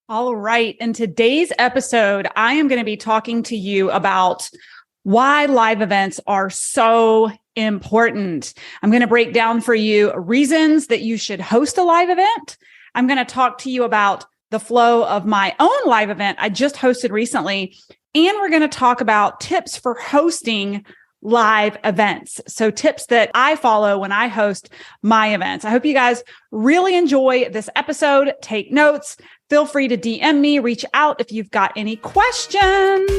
All right. In today's episode, I am going to be talking to you about why live events are so important. I'm going to break down for you reasons that you should host a live event. I'm going to talk to you about the flow of my own live event I just hosted recently. And we're going to talk about tips for hosting live events. So tips that I follow when I host my events. I hope you guys really enjoy this episode. Take notes. Feel free to DM me, reach out if you've got any questions.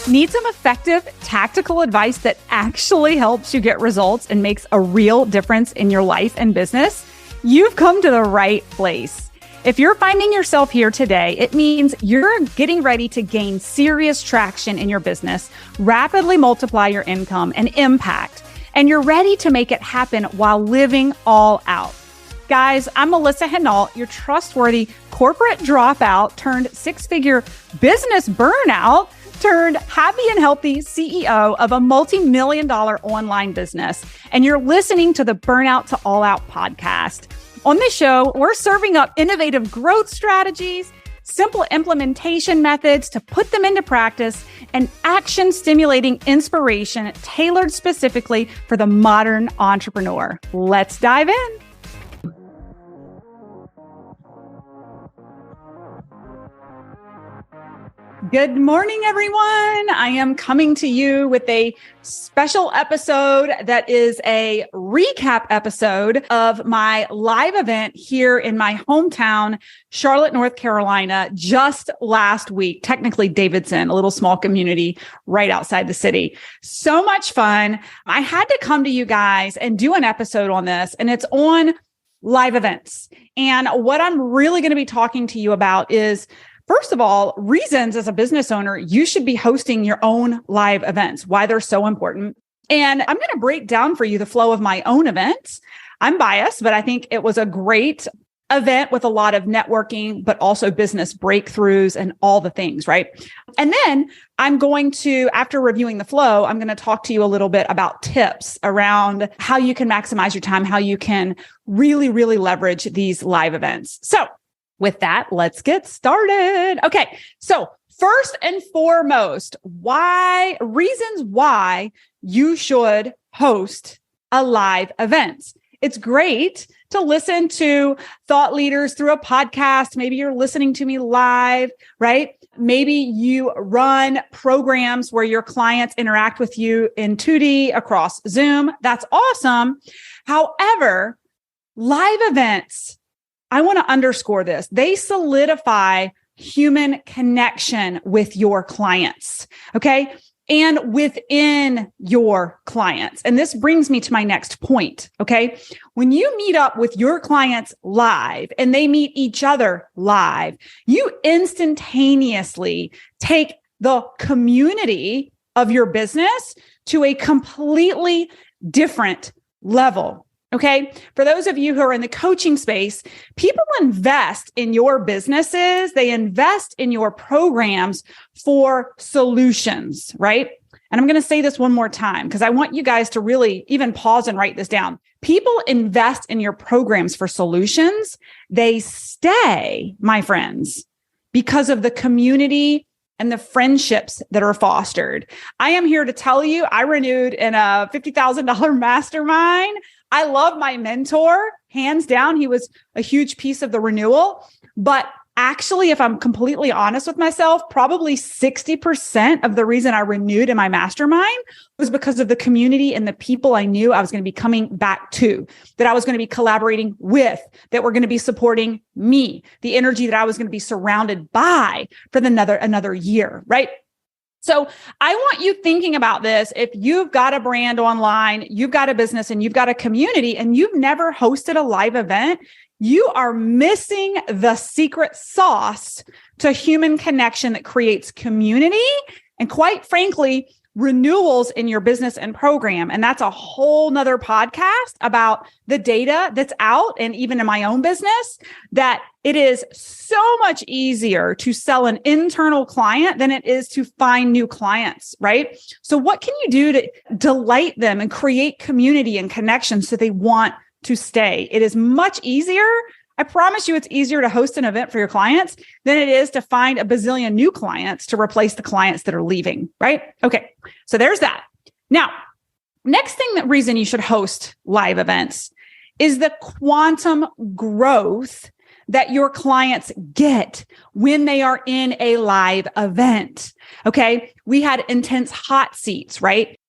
Need some effective tactical advice that actually helps you get results and makes a real difference in your life and business? You've come to the right place. If you're finding yourself here today, it means you're getting ready to gain serious traction in your business, rapidly multiply your income and impact, and you're ready to make it happen while living all out. Guys, I'm Melissa Hinault, your trustworthy corporate dropout turned six-figure business burnout turned happy and healthy CEO of a multi-million-dollar online business. And you're listening to the Burnout to All Out podcast. On this show, we're serving up innovative growth strategies, simple implementation methods to put them into practice, and action-stimulating inspiration tailored specifically for the modern entrepreneur. Let's dive in. Good morning, everyone. I am coming to you with a special episode that is a recap episode of my live event here in my hometown, Charlotte, North Carolina, just last week. Technically Davidson, a little small community right outside the city. So much fun. I had to come to you guys and do an episode on this, and it's on live events. And what I'm really going to be talking to you about is, first of all, reasons as a business owner, you should be hosting your own live events, why they're so important. And I'm going to break down for you the flow of my own events. I'm biased, but I think it was a great event with a lot of networking, but also business breakthroughs and all the things, right? And then I'm going to, after reviewing the flow, I'm going to talk to you a little bit about tips around how you can maximize your time, how you can really, really leverage these live events. So with that, let's get started. Okay. So first and foremost, reasons why you should host a live event. It's great to listen to thought leaders through a podcast. Maybe you're listening to me live, right? Maybe you run programs where your clients interact with you in 2D across Zoom. That's awesome. However, live events, I want to underscore this. They solidify human connection with your clients, okay? And within your clients. And this brings me to my next point, okay? When you meet up with your clients live and they meet each other live, you instantaneously take the community of your business to a completely different level. Okay. For those of you who are in the coaching space, people invest in your businesses. They invest in your programs for solutions, right? And I'm going to say this one more time because I want you guys to really even pause and write this down. People invest in your programs for solutions. They stay, my friends, because of the community and the friendships that are fostered. I am here to tell you, I renewed in a $50,000 mastermind. I love my mentor, hands down. He was a huge piece of the renewal. But actually, if I'm completely honest with myself, probably 60% of the reason I renewed in my mastermind was because of the community and the people I knew I was going to be coming back to, that I was going to be collaborating with, that were going to be supporting me, the energy that I was going to be surrounded by for another year, right? So I want you thinking about this. If you've got a brand online, you've got a business and you've got a community and you've never hosted a live event, you are missing the secret sauce to human connection that creates community and, quite frankly, renewals in your business and program. And that's a whole nother podcast about the data that's out. And even in my own business, that it is so much easier to sell an internal client than it is to find new clients, right? So what can you do to delight them and create community and connection so they want to stay. It is much easier. I promise you it's easier to host an event for your clients than it is to find a bazillion new clients to replace the clients that are leaving, right? Okay, so there's that. Now, next thing, that reason you should host live events is the quantum growth that your clients get when they are in a live event. Okay, we had intense hot seats, right?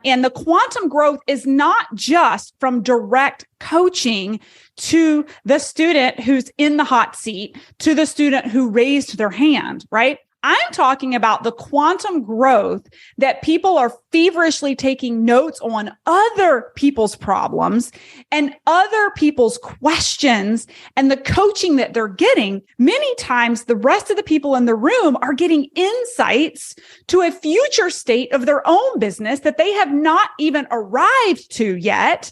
And the quantum growth is not just from direct coaching to the student who's in the hot seat, to the student who raised their hand, right? I'm talking about the quantum growth that people are feverishly taking notes on other people's problems and other people's questions and the coaching that they're getting. Many times, the rest of the people in the room are getting insights to a future state of their own business that they have not even arrived to yet.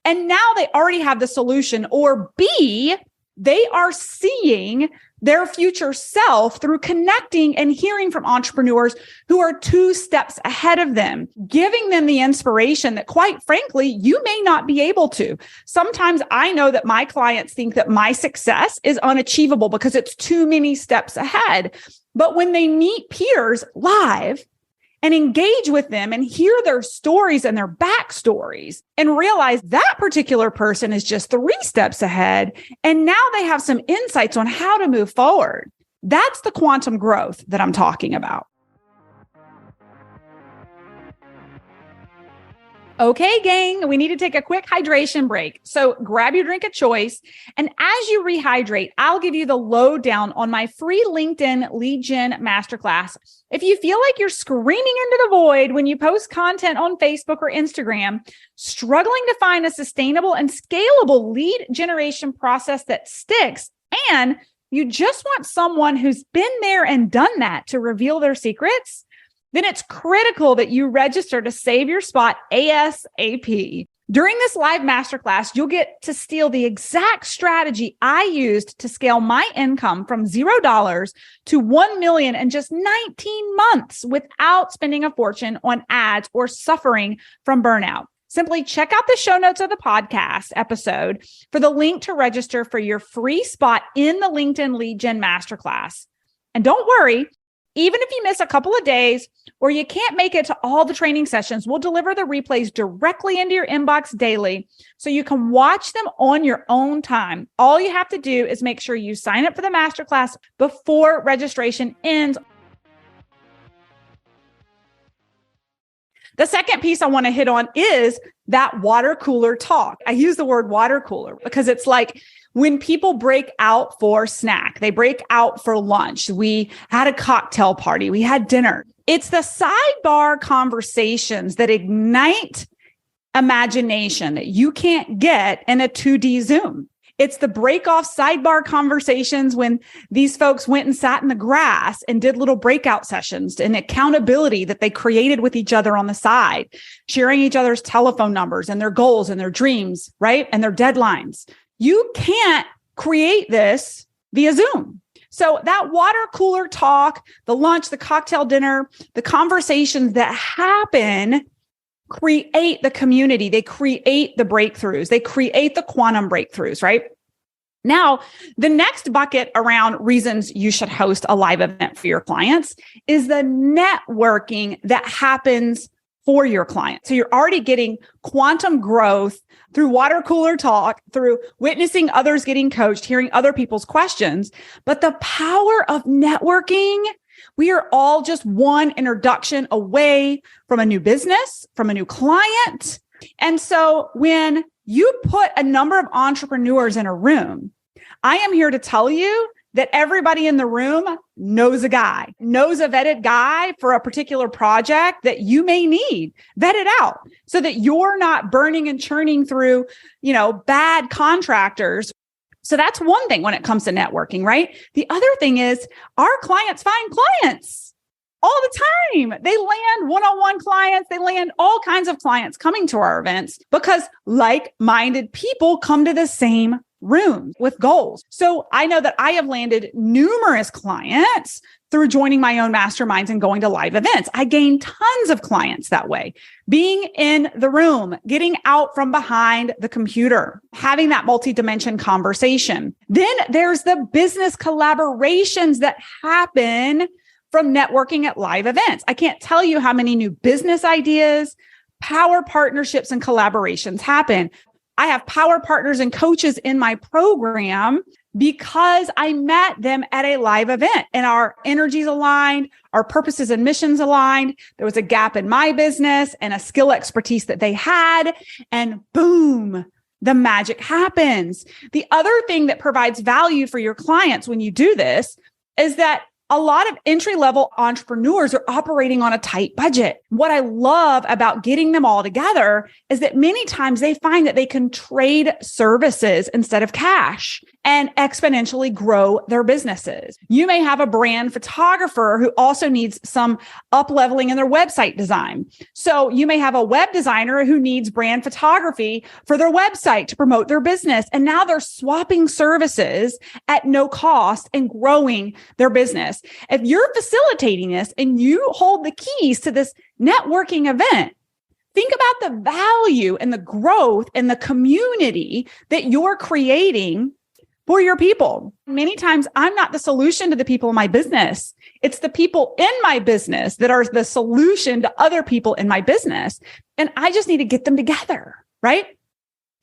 And now they already have the solution. Or B, they are seeing their future self through connecting and hearing from entrepreneurs who are 2 steps ahead of them, giving them the inspiration that, quite frankly, you may not be able to. Sometimes I know that my clients think that my success is unachievable because it's too many steps ahead. But when they meet peers live and engage with them and hear their stories and their backstories and realize that particular person is just 3 steps ahead, and now they have some insights on how to move forward. That's the quantum growth that I'm talking about. Okay, gang, we need to take a quick hydration break. So grab your drink of choice. And as you rehydrate, I'll give you the lowdown on my free LinkedIn lead gen masterclass. If you feel like you're screaming into the void when you post content on Facebook or Instagram, struggling to find a sustainable and scalable lead generation process that sticks, and you just want someone who's been there and done that to reveal their secrets, then it's critical that you register to save your spot ASAP. During this live masterclass, you'll get to steal the exact strategy I used to scale my income from $0 to $1 million in just 19 months without spending a fortune on ads or suffering from burnout. Simply check out the show notes of the podcast episode for the link to register for your free spot in the LinkedIn Lead Gen Masterclass. And don't worry, even if you miss a couple of days or you can't make it to all the training sessions, we'll deliver the replays directly into your inbox daily so you can watch them on your own time. All you have to do is make sure you sign up for the masterclass before registration ends. The second piece I want to hit on is that water cooler talk. I use the word water cooler because it's like when people break out for snack, they break out for lunch. We had a cocktail party. We had dinner. It's the sidebar conversations that ignite imagination that you can't get in a 2D Zoom. It's the break off sidebar conversations when these folks went and sat in the grass and did little breakout sessions and accountability that they created with each other on the side, sharing each other's telephone numbers and their goals and their dreams, right? And their deadlines. You can't create this via Zoom. So that water cooler talk, the lunch, the cocktail dinner, the conversations that happen create the community. They create the breakthroughs. They create the quantum breakthroughs, right? Now, the next bucket around reasons you should host a live event for your clients is the networking that happens for your clients. So you're already getting quantum growth through water cooler talk, through witnessing others getting coached, hearing other people's questions. But the power of networking, we are all just one introduction away from a new business, from a new client. And so when you put a number of entrepreneurs in a room, I am here to tell you that everybody in the room knows a guy, knows a vetted guy for a particular project that you may need. Vet it out so that you're not burning and churning through, bad contractors. So that's one thing when it comes to networking, right? The other thing is our clients find clients all the time. They land one-on-one clients. They land all kinds of clients coming to our events because like-minded people come to the same rooms with goals. So I know that I have landed numerous clients through joining my own masterminds and going to live events. I gained tons of clients that way. Being in the room, getting out from behind the computer, having that multi-dimension conversation. Then there's the business collaborations that happen from networking at live events. I can't tell you how many new business ideas, power partnerships, and collaborations happen. I have power partners and coaches in my program because I met them at a live event and our energies aligned, our purposes and missions aligned. There was a gap in my business and a skill expertise that they had, and boom, the magic happens. The other thing that provides value for your clients when you do this is that a lot of entry-level entrepreneurs are operating on a tight budget. What I love about getting them all together is that many times they find that they can trade services instead of cash and exponentially grow their businesses. You may have a brand photographer who also needs some up-leveling in their website design. So you may have a web designer who needs brand photography for their website to promote their business. And now they're swapping services at no cost and growing their business. If you're facilitating this and you hold the keys to this networking event, think about the value and the growth and the community that you're creating for your people. Many times I'm not the solution to the people in my business. It's the people in my business that are the solution to other people in my business. And I just need to get them together, right?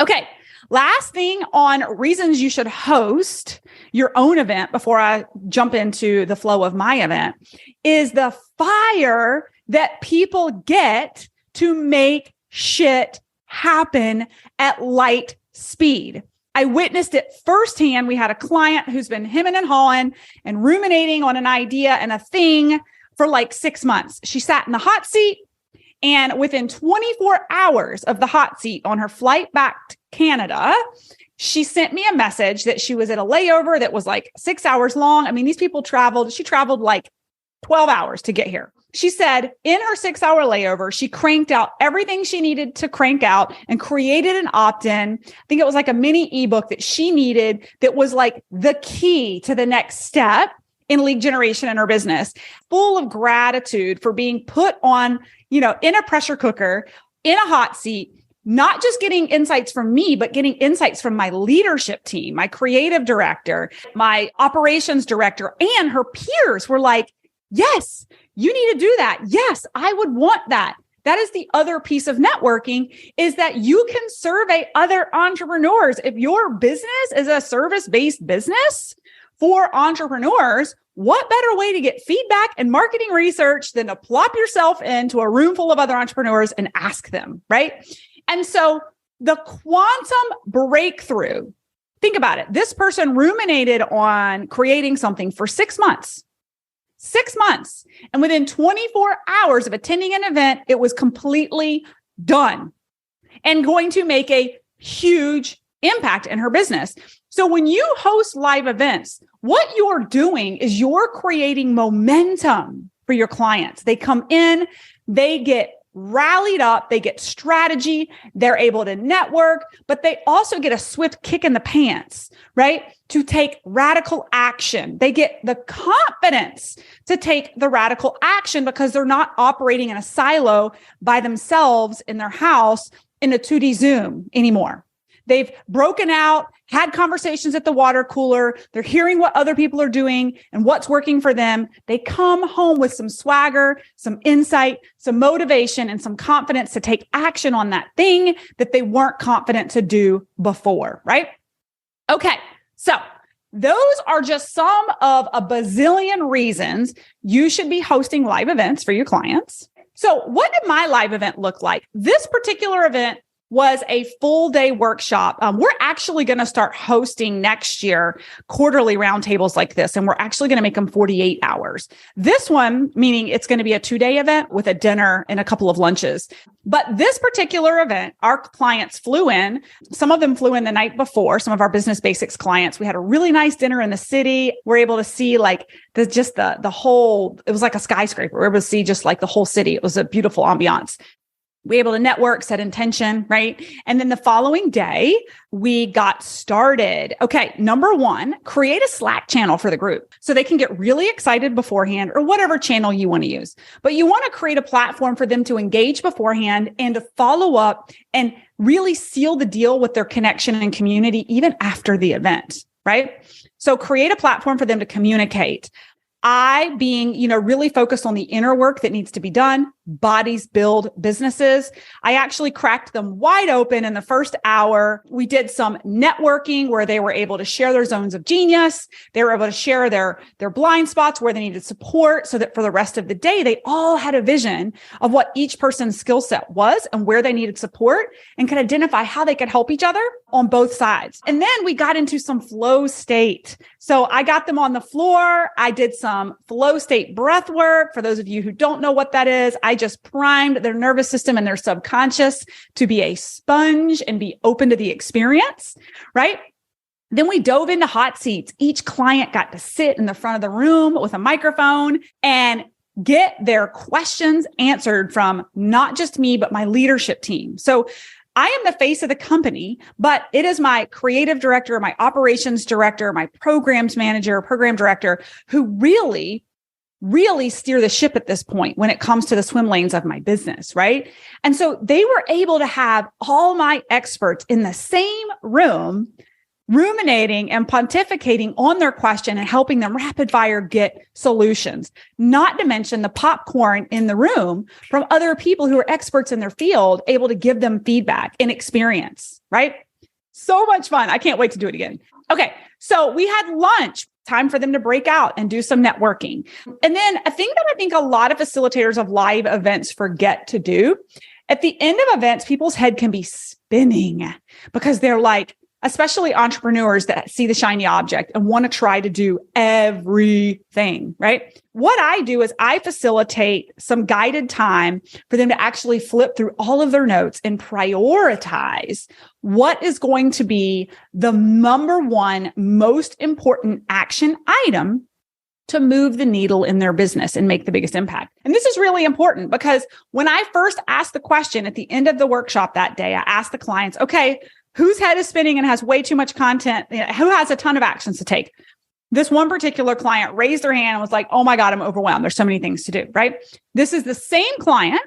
Okay. Last thing on reasons you should host your own event before I jump into the flow of my event is the fire that people get to make shit happen at light speed. I witnessed it firsthand. We had a client who's been hemming and hawing and ruminating on an idea and a thing for like 6 months. She sat in the hot seat, and within 24 hours of the hot seat on her flight back to Canada, she sent me a message that she was at a layover that was like 6 hours long. I mean, these people she traveled like 12 hours to get here. She said in her 6-hour layover, she cranked out everything she needed to crank out and created an opt-in. I think it was like a mini ebook that she needed that was like the key to the next step in lead generation in her business, full of gratitude for being put on, in a pressure cooker, in a hot seat, not just getting insights from me, but getting insights from my leadership team, my creative director, my operations director, and her peers were like, yes, you need to do that. Yes, I would want that. That is the other piece of networking, is that you can survey other entrepreneurs. If your business is a service-based business for entrepreneurs, what better way to get feedback and marketing research than to plop yourself into a room full of other entrepreneurs and ask them, right? And so the quantum breakthrough, think about it. This person ruminated on creating something for 6 months. 6 months. And within 24 hours of attending an event, it was completely done and going to make a huge impact in her business. So when you host live events, what you're doing is you're creating momentum for your clients. They come in, they get rallied up, they get strategy, they're able to network, but they also get a swift kick in the pants, right? To take radical action. They get the confidence to take the radical action because they're not operating in a silo by themselves in their house in a 2D Zoom anymore. They've broken out, had conversations at the water cooler. They're hearing what other people are doing and what's working for them. They come home with some swagger, some insight, some motivation, and some confidence to take action on that thing that they weren't confident to do before, right? Okay, so those are just some of a bazillion reasons you should be hosting live events for your clients. So what did my live event look like? This particular event was a full day workshop. We're actually going to start hosting next year quarterly roundtables like this, and we're actually going to make them 48 hours. This one, meaning it's going to be a 2-day event with a dinner and a couple of lunches. But this particular event, our clients flew in. Some of them flew in the night before, some of our business basics clients. We had a really nice dinner in the city. We're able to see like the whole, it was like a skyscraper. We were able to see just like the whole city. It was a beautiful ambiance. We were able to network, set intention, right? And then the following day, we got started. Okay, number one, create a Slack channel for the group so they can get really excited beforehand or whatever channel you want to use. But you want to create a platform for them to engage beforehand and to follow up and really seal the deal with their connection and community even after the event, right? So create a platform for them to communicate. I being, really focused on the inner work that needs to be done, bodies build businesses. I actually cracked them wide open in the first hour. We did some networking where they were able to share their zones of genius. They were able to share their blind spots where they needed support so that for the rest of the day, they all had a vision of what each person's skill set was and where they needed support and could identify how they could help each other on both sides. And then we got into some flow state. So I got them on the floor. I did some flow state breath work. For those of you who don't know what that is, I just primed their nervous system and their subconscious to be a sponge and be open to the experience, right? Then we dove into hot seats. Each client got to sit in the front of the room with a microphone and get their questions answered from not just me, but my leadership team. So I am the face of the company, but it is my creative director, my operations director, my programs manager, program director who really steer the ship at this point when it comes to the swim lanes of my business, right? And so they were able to have all my experts in the same room, ruminating and pontificating on their question and helping them rapid fire get solutions, not to mention the popcorn in the room from other people who are experts in their field, able to give them feedback and experience, right? So much fun. I can't wait to do it again. Okay. So we had lunch, time for them to break out and do some networking. And then a thing that I think a lot of facilitators of live events forget to do, at the end of events, people's head can be spinning because they're like, especially entrepreneurs that see the shiny object and want to try to do everything, right? What I do is I facilitate some guided time for them to actually flip through all of their notes and prioritize what is going to be the number one most important action item to move the needle in their business and make the biggest impact. And this is really important because when I first asked the question at the end of the workshop that day, I asked the clients, okay, whose head is spinning and has way too much content? Who has a ton of actions to take? This one particular client raised their hand and was like, oh my God, I'm overwhelmed. There's so many things to do, right? This is the same client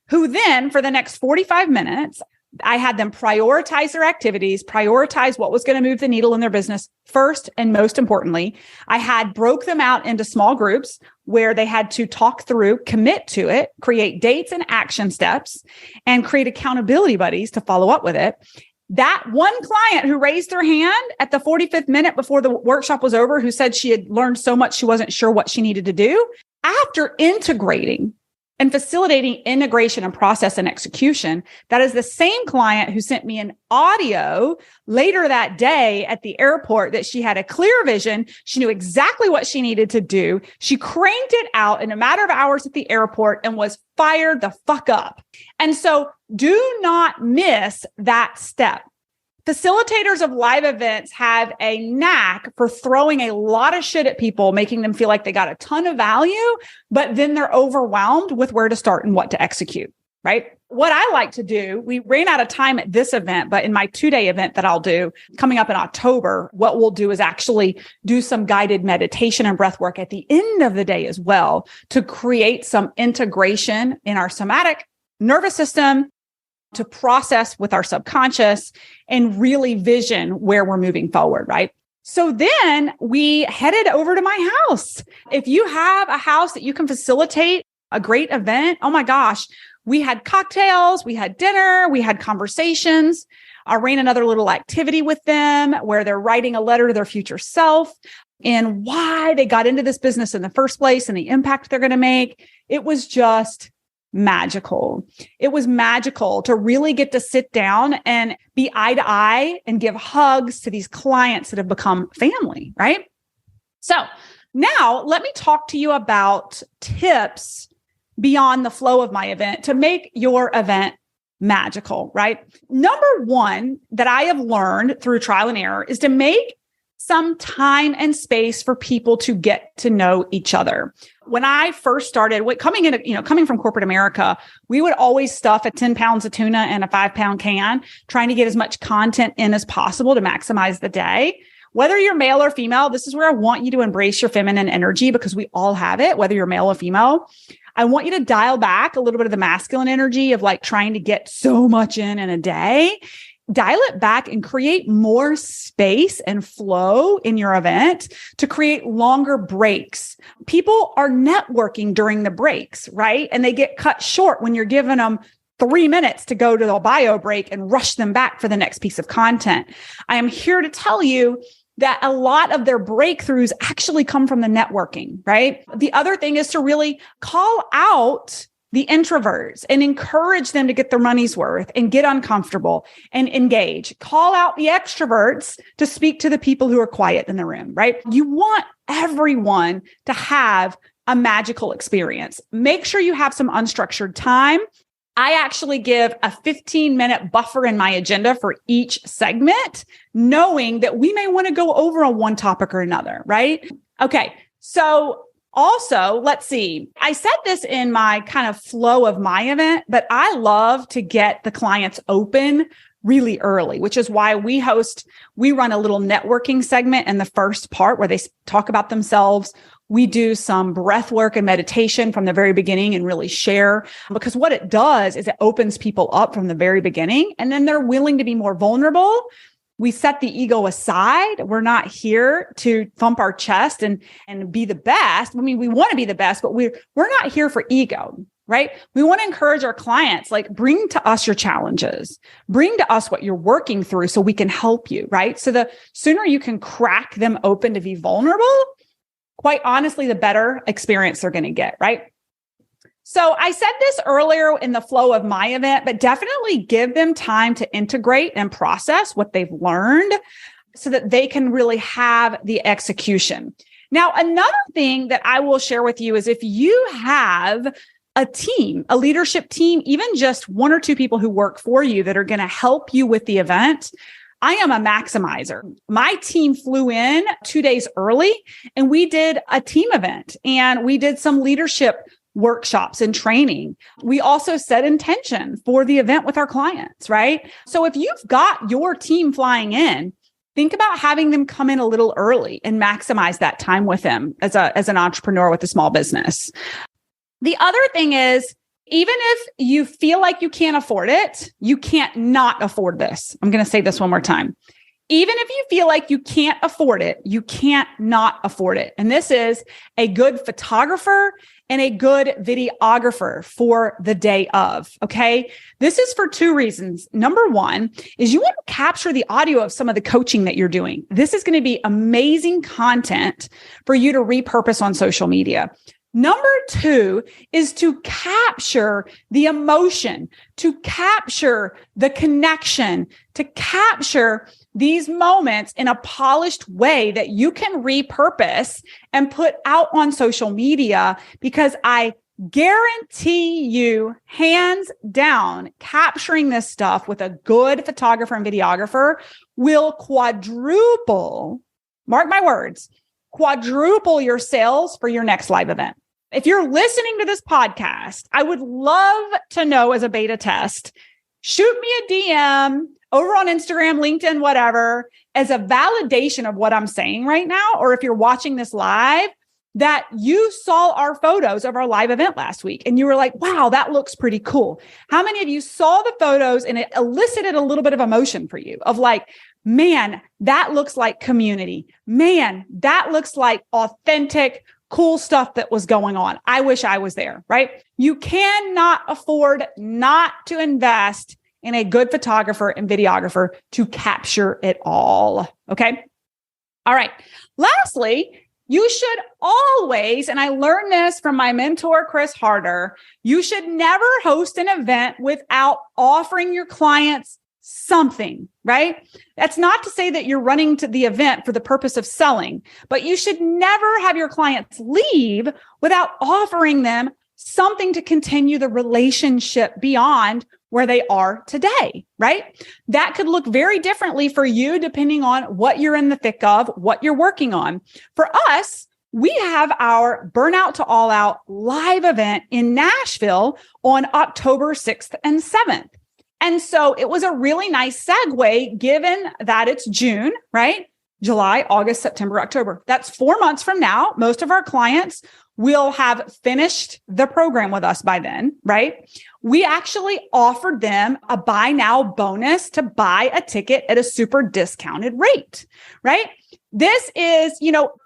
who then for the next 45 minutes, I had them prioritize their activities, prioritize what was going to move the needle in their business first. And most importantly, I had broke them out into small groups where they had to talk through, commit to it, create dates and action steps, and create accountability buddies to follow up with it. That one client who raised their hand at the 45th minute before the workshop was over, who said she had learned so much she wasn't sure what she needed to do, after integrating and facilitating integration and process and execution, that is the same client who sent me an audio later that day at the airport that she had a clear vision. She knew exactly what she needed to do. She cranked it out in a matter of hours at the airport and was fired the fuck up. And so do not miss that step. Facilitators of live events have a knack for throwing a lot of shit at people, making them feel like they got a ton of value, but then they're overwhelmed with where to start and what to execute, right? What I like to do, we ran out of time at this event, but in my 2-day event that I'll do coming up in October, what we'll do is actually do some guided meditation and breath work at the end of the day as well to create some integration in our somatic nervous system, to process with our subconscious and really vision where we're moving forward, right? So then we headed over to my house. If you have a house that you can facilitate a great event, oh my gosh, we had cocktails, we had dinner, we had conversations. I ran another little activity with them where they're writing a letter to their future self and why they got into this business in the first place and the impact they're going to make. It was just magical. It was magical to really get to sit down and be eye to eye and give hugs to these clients that have become family, right? So now let me talk to you about tips beyond the flow of my event to make your event magical, right? Number one that I have learned through trial and error is to make some time and space for people to get to know each other. when I first started coming from corporate America, we would always stuff a 10 pounds of tuna in a 5-pound can, trying to get as much content in as possible to maximize the day. Whether you're male or female, this is where I want you to embrace your feminine energy, because we all have it, whether you're male or female. I want you to dial back a little bit of the masculine energy of like trying to get so much in a day. Dial it back and create more space and flow in your event to create longer breaks. People are networking during the breaks, right? And they get cut short when you're giving them 3 minutes to go to the bio break and rush them back for the next piece of content. I am here to tell you that a lot of their breakthroughs actually come from the networking, right? The other thing is to really call out the introverts and encourage them to get their money's worth and get uncomfortable and engage. Call out the extroverts to speak to the people who are quiet in the room, right? You want everyone to have a magical experience. Make sure you have some unstructured time. I actually give a 15-minute buffer in my agenda for each segment, knowing that we may want to go over on one topic or another, right? Okay, so also, let's see. I said this in my kind of flow of my event, but I love to get the clients open really early, which is why we run a little networking segment in the first part where they talk about themselves. We do some breath work and meditation from the very beginning and really share, because what it does is it opens people up from the very beginning, and then they're willing to be more vulnerable. We set the ego aside. We're not here to thump our chest and be the best. I mean, we want to be the best, but we're not here for ego, right? We want to encourage our clients, like, bring to us your challenges, bring to us what you're working through so we can help you, right? So the sooner you can crack them open to be vulnerable, quite honestly, the better experience they're going to get, right? So I said this earlier in the flow of my event, but definitely give them time to integrate and process what they've learned so that they can really have the execution. Now, another thing that I will share with you is if you have a team, a leadership team, even just 1 or 2 people who work for you that are going to help you with the event, I am a maximizer. My team flew in 2 days early and we did a team event and we did some leadership workshops and training. We also set intention for the event with our clients, right? So if you've got your team flying in, think about having them come in a little early and maximize that time with them as an entrepreneur with a small business. The other thing is, even if you feel like you can't afford it, you can't not afford this. I'm going to say this one more time. Even if you feel like you can't afford it, you can't not afford it. And this is a good photographer and a good videographer for the day of, okay? This is for 2 reasons. Number 1 is you want to capture the audio of some of the coaching that you're doing. This is going to be amazing content for you to repurpose on social media. Number 2 is to capture the emotion, to capture the connection, to capture these moments in a polished way that you can repurpose and put out on social media, because I guarantee you, hands down, capturing this stuff with a good photographer and videographer will quadruple, mark my words, quadruple your sales for your next live event. If you're listening to this podcast, I would love to know, as a beta test, shoot me a DM over on Instagram, LinkedIn, whatever, as a validation of what I'm saying right now. Or if you're watching this live, that you saw our photos of our live event last week and you were like, wow, that looks pretty cool. How many of you saw the photos and it elicited a little bit of emotion for you of like, man, that looks like community. Man, that looks like authentic, cool stuff that was going on. I wish I was there, right? You cannot afford not to invest in a good photographer and videographer to capture it all. Okay. All right. Lastly, you should always, and I learned this from my mentor, Chris Harder, you should never host an event without offering your clients something, right? That's not to say that you're running to the event for the purpose of selling, but you should never have your clients leave without offering them something to continue the relationship beyond where they are today, right? That could look very differently for you depending on what you're in the thick of, what you're working on. For us, we have our Burnout to All Out live event in Nashville on October 6th and 7th. And so it was a really nice segue given that it's June, right? July, August, September, October. That's 4 months from now. Most of our clients will have finished the program with us by then, right? We actually offered them a buy now bonus to buy a ticket at a super discounted rate, right? This is,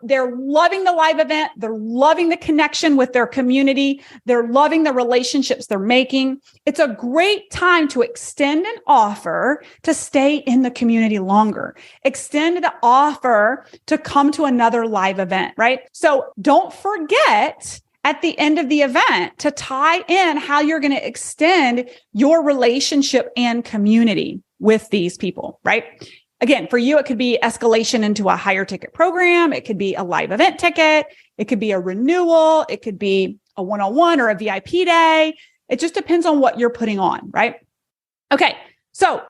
they're loving the live event. They're loving the connection with their community. They're loving the relationships they're making. It's a great time to extend an offer to stay in the community longer. Extend the offer to come to another live event, right? So don't forget at the end of the event to tie in how you're going to extend your relationship and community with these people, right? Again, for you, it could be escalation into a higher ticket program. It could be a live event ticket. It could be a renewal. It could be a one-on-one or a VIP day. It just depends on what you're putting on, right? Okay. So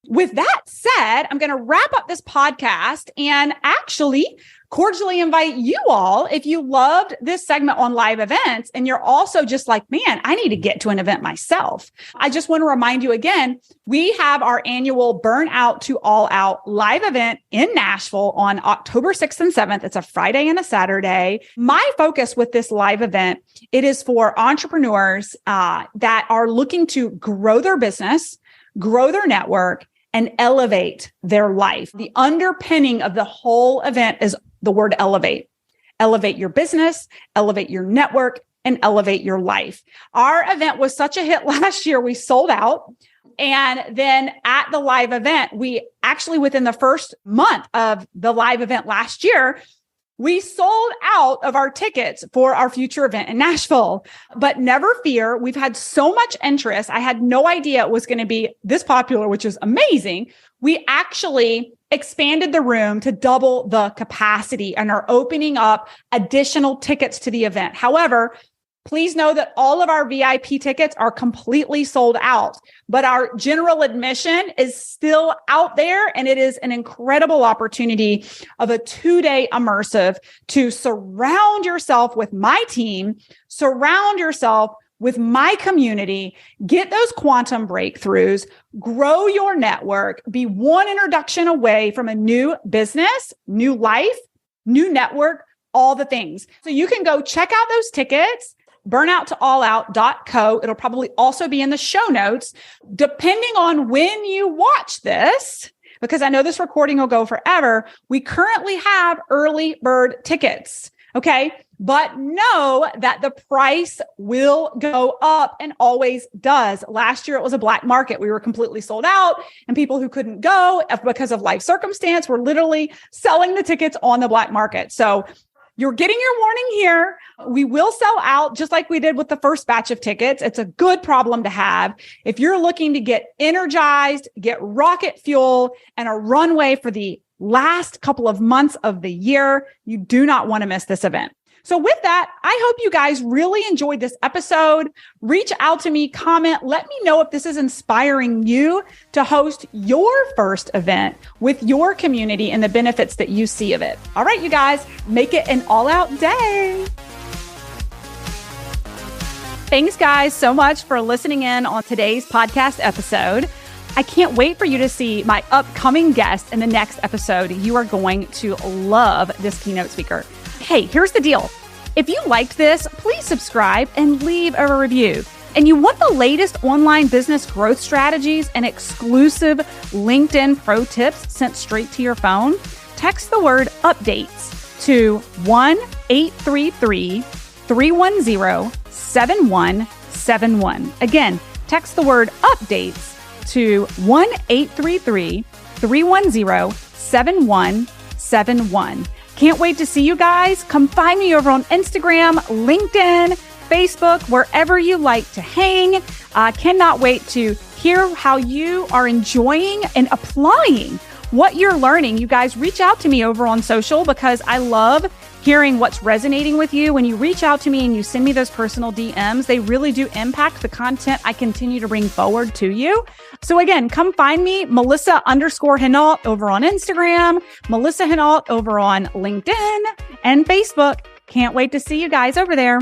with that said, I'm going to wrap up this podcast and actually cordially invite you all, if you loved this segment on live events and you're also just like, man, I need to get to an event myself. I just want to remind you again, we have our annual Burnout to All Out live event in Nashville on October 6th and 7th. It's a Friday and a Saturday. My focus with this live event, it is for entrepreneurs that are looking to grow their business, grow their network, and elevate their life. The underpinning of the whole event is the word elevate. Elevate your business, elevate your network, and elevate your life. Our event was such a hit last year, we sold out. And then at the live event, we actually, within the first month of the live event last year, we sold out of our tickets for our future event in Nashville. But never fear, we've had so much interest. I had no idea it was going to be this popular, which is amazing. We actually expanded the room to double the capacity and are opening up additional tickets to the event. However, please know that all of our VIP tickets are completely sold out, but our general admission is still out there. And it is an incredible opportunity of a 2-day immersive to surround yourself with my team, surround yourself with my community, get those quantum breakthroughs, grow your network, be one introduction away from a new business, new life, new network, all the things. So you can go check out those tickets. burnouttoallout.co. It'll probably also be in the show notes, depending on when you watch this, because I know this recording will go forever. We currently have early bird tickets. Okay. But know that the price will go up and always does. Last year, it was a black market. We were completely sold out, and people who couldn't go because of life circumstance were literally selling the tickets on the black market. So you're getting your warning here. We will sell out just like we did with the first batch of tickets. It's a good problem to have. If you're looking to get energized, get rocket fuel and a runway for the last couple of months of the year, you do not want to miss this event. So with that, I hope you guys really enjoyed this episode. Reach out to me, comment, let me know if this is inspiring you to host your first event with your community and the benefits that you see of it. All right, you guys, make it an all-out day. Thanks, guys, so much for listening in on today's podcast episode. I can't wait for you to see my upcoming guest in the next episode. You are going to love this keynote speaker. Hey, here's the deal. If you liked this, please subscribe and leave a review. And you want the latest online business growth strategies and exclusive LinkedIn pro tips sent straight to your phone? Text the word updates to 1-833-310-7171. Again, text the word updates to 1-833-310-7171. Can't wait to see you guys. Come find me over on Instagram, LinkedIn, Facebook, wherever you like to hang. Cannot wait to hear how you are enjoying and applying what you're learning. You guys reach out to me over on social because I love hearing what's resonating with you. When you reach out to me and you send me those personal DMs, they really do impact the content I continue to bring forward to you. So again, come find me, Melissa_Hinault over on Instagram, Melissa Hinault over on LinkedIn and Facebook. Can't wait to see you guys over there.